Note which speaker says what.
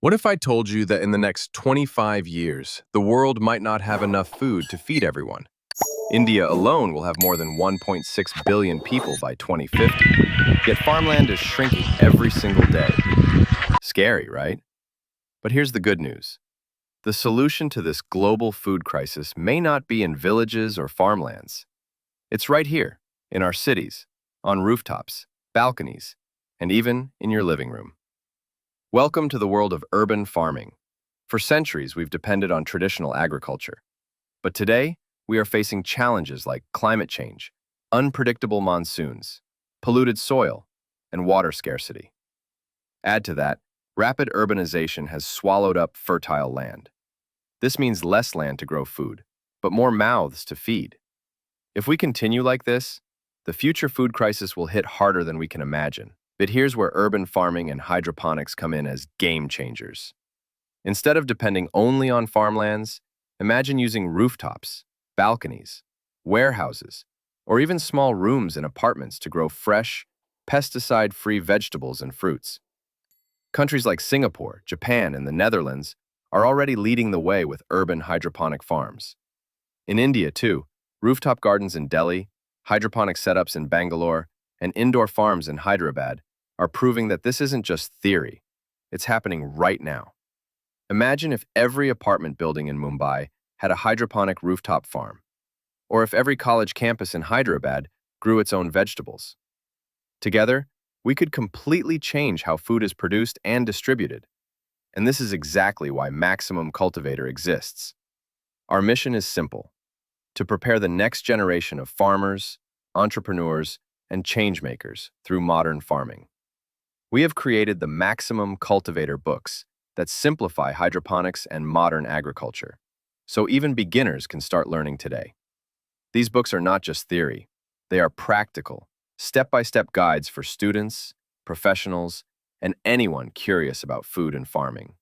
Speaker 1: What if I told you that in the next 25 years, the world might not have enough food to feed everyone? India alone will have more than 1.6 billion people by 2050, yet farmland is shrinking every single day. Scary, right? But here's the good news. The solution to this global food crisis may not be in villages or farmlands. It's right here, in our cities, on rooftops, balconies, and even in your living room. Welcome to the world of urban farming. For centuries, we've depended on traditional agriculture. But today, we are facing challenges like climate change, unpredictable monsoons, polluted soil, and water scarcity. Add to that, rapid urbanization has swallowed up fertile land. This means less land to grow food, but more mouths to feed. If we continue like this, the future food crisis will hit harder than we can imagine. But here's where urban farming and hydroponics come in as game changers. Instead of depending only on farmlands, imagine using rooftops, balconies, warehouses, or even small rooms in apartments to grow fresh, pesticide-free vegetables and fruits. Countries like Singapore, Japan, and the Netherlands are already leading the way with urban hydroponic farms. In India, too, rooftop gardens in Delhi, hydroponic setups in Bangalore, and indoor farms in Hyderabad are proving that this isn't just theory. It's happening right now. Imagine if every apartment building in Mumbai had a hydroponic rooftop farm, or if every college campus in Hyderabad grew its own vegetables. Together, we could completely change how food is produced and distributed. And this is exactly why Maximum Cultivator exists. Our mission is simple: to prepare the next generation of farmers, entrepreneurs, and changemakers through modern farming. We have created the Maximum Cultivator books that simplify hydroponics and modern agriculture, so even beginners can start learning today. These books are not just theory. They are practical, step-by-step guides for students, professionals, and anyone curious about food and farming.